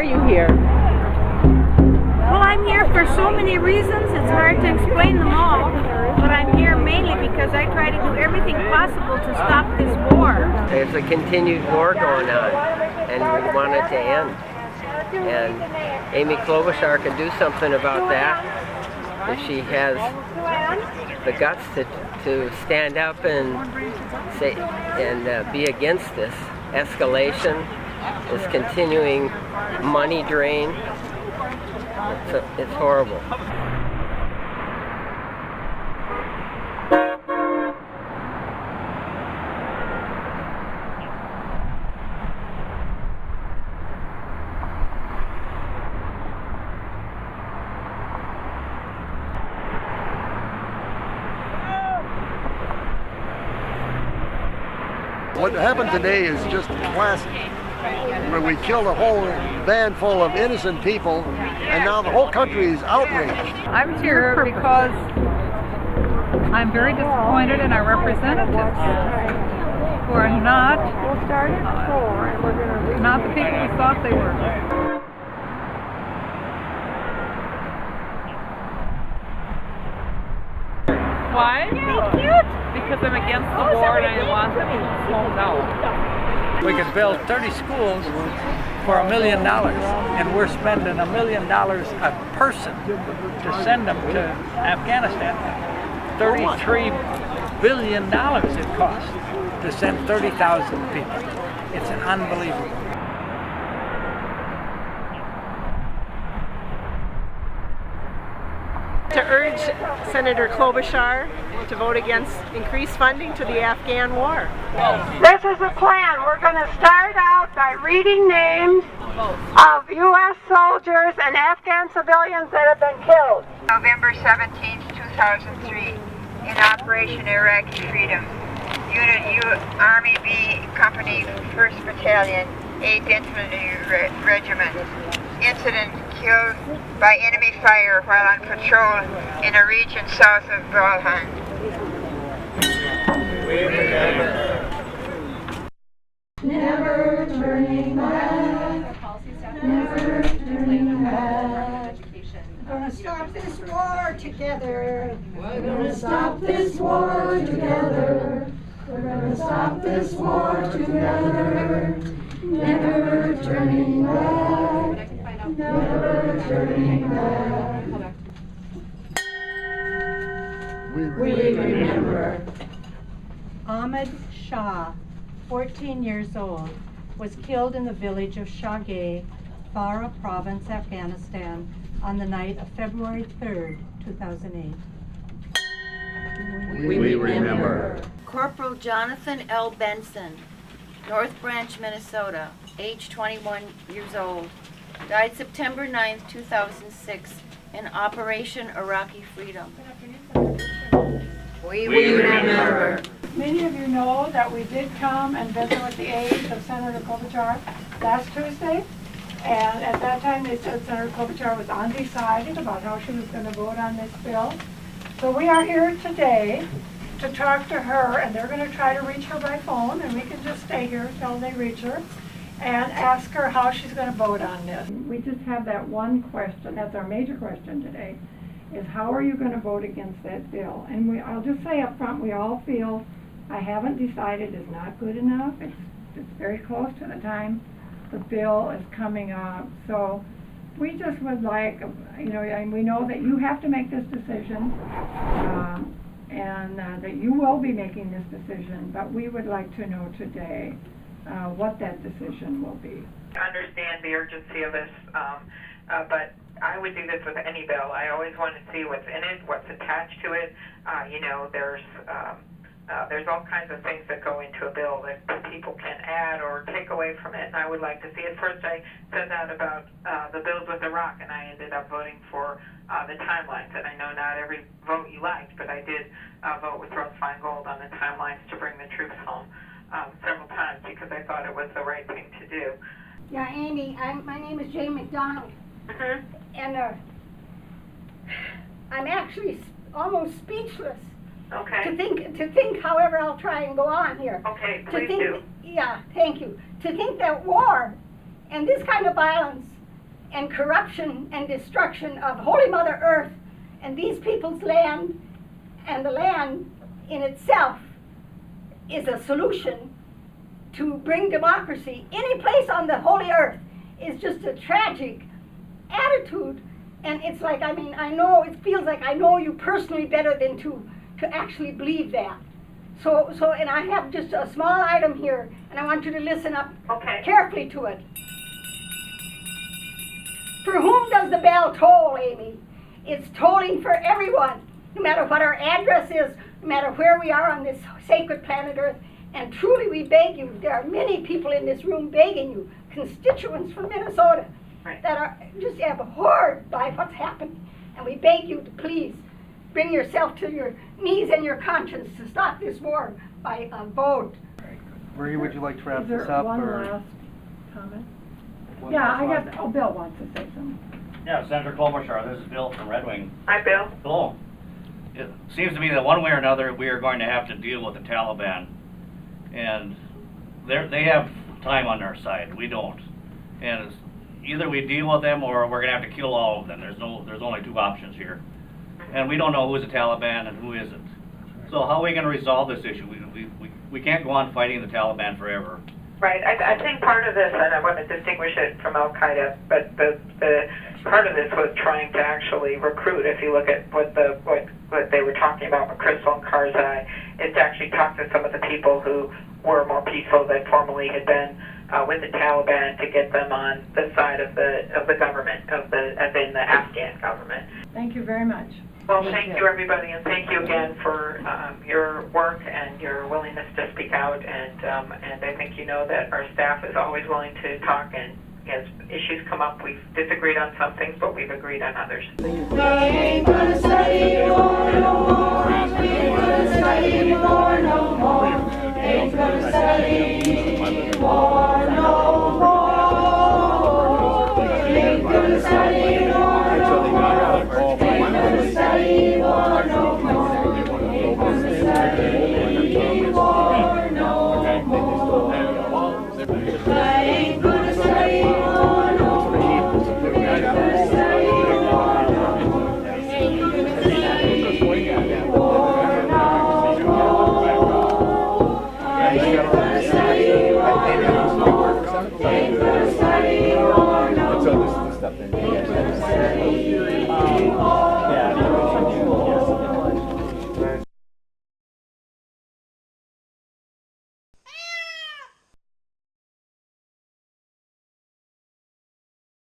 are you here? Well, I'm here for so many reasons. It's hard to explain them all. But I'm here mainly because I try to do everything possible to stop this war. There's a continued war going on, and we want it to end. And Amy Klobuchar can do something about that if she has the guts to stand up and say and be against this escalation, this continuing money drain. It's horrible. What happened today is just classic, where we killed a whole band full of innocent people, and now the whole country is outraged. I'm here because I'm very disappointed in our representatives who are not the people we thought they were. Why? Because I'm against the war and I want them to slow down. We could build 30 schools for $1 million, and we're spending $1 million a person to send them to Afghanistan. $33 billion it costs to send 30,000 people. It's unbelievable. To urge Senator Klobuchar to vote against increased funding to the Afghan war. This is a plan. We're going to start out by reading names of U.S. soldiers and Afghan civilians that have been killed. November 17, 2003, in Operation Iraqi Freedom, Unit U, Army B, Company 1st Battalion, 8th Infantry Regiment. Incident: killed by enemy fire while on patrol in a region south of Balhan. We remember. Never turning back. Never turning back. We're gonna stop this war together. We're gonna stop this war together. We're gonna stop this war together. Never turning back. Never turning back. We remember. Ahmed Shah, 14 years old, was killed in the village of Shagay, Farah Province, Afghanistan, on the night of February 3rd, 2008. We remember. Corporal Jonathan L. Benson, North Branch, Minnesota, age 21 years old, died September 9th, 2006 in Operation Iraqi Freedom. We remember. Many of you know that we did come and visit with the aide of Senator Klobuchar last Tuesday, and at that time they said Senator Klobuchar was undecided about how she was going to vote on this bill. So we are here today to talk to her, and they're going to try to reach her by phone, and we can just stay here until they reach her and ask her how she's going to vote on this. We just have that one question. That's our major question today, is how are you going to vote against that bill? And I'll just say up front, we all feel I haven't decided is not good enough. It's very close to the time the bill is coming up. So we just would like, and we know that you have to make this decision, and that you will be making this decision, but we would like to know today what that decision will be. I understand the urgency of this, but I would do this with any bill. I always want to see what's in it, what's attached to it. There's all kinds of things that go into a bill that people can add or take away from it, and I would like to see it. First, I said that about the bills with Iraq, and I ended up voting for the timelines. And I know not every vote you liked, but I did vote with Rose Feingold on the timelines to bring the troops home several times because I thought it was the right thing to do. Yeah, Amy, my name is Jane McDonald, and I'm actually almost speechless. Okay. To think, however, I'll try and go on here. Okay, please do. Yeah, thank you. To think that war and this kind of violence and corruption and destruction of Holy Mother Earth and these people's land, and the land in itself is a solution to bring democracy. Any place on the Holy Earth is just a tragic attitude, and it's like, I mean, I know, it feels like I know you personally better than to actually believe that. So, and I have just a small item here, and I want you to listen up carefully to it. For whom does the bell toll, Amy? It's tolling for everyone, no matter what our address is, no matter where we are on this sacred planet Earth. And truly we beg you, there are many people in this room begging you, constituents from Minnesota, that are just abhorred by what's happening. And we beg you to please bring yourself to your knees and your conscience to stop this war by a vote. Marie, would you like to wrap Is there this up? one Or last comment? one Yeah, last I slide? guess, oh, Bill wants to say something. Yeah, Senator Klobuchar, this is Bill from Red Wing. Hi, Bill. Hello. It seems to me that one way or another we are going to have to deal with the Taliban. And they have time on their side. We don't. And it's either we deal with them or we're going to have to kill all of them. There's only two options here. And we don't know who's the Taliban and who isn't. So how are we going to resolve this issue? We can't go on fighting the Taliban forever. Right. I think part of this, and I want to distinguish it from Al-Qaeda, but the part of this was trying to actually recruit. If you look at what they were talking about with Crystal and Karzai, is to actually talk to some of the people who were more peaceful that formerly had been with the Taliban, to get them on the side of the government, as in the Afghan government. Thank you very much. Well, thank you, everybody, and thank you again for your work and your willingness to speak out. And I think you know that our staff is always willing to talk, and as issues come up, we've disagreed on some things, but we've agreed on others. We ain't gonna study war no more. We ain't gonna study war no more. Ain't gonna study war no more. Ain't gonna study war no more. Ain't gonna study war no more. Ain't gonna study war no more. I ain't gonna study war no more. Ain't gonna study war no more. Ain't gonna study war no more. I ain't gonna study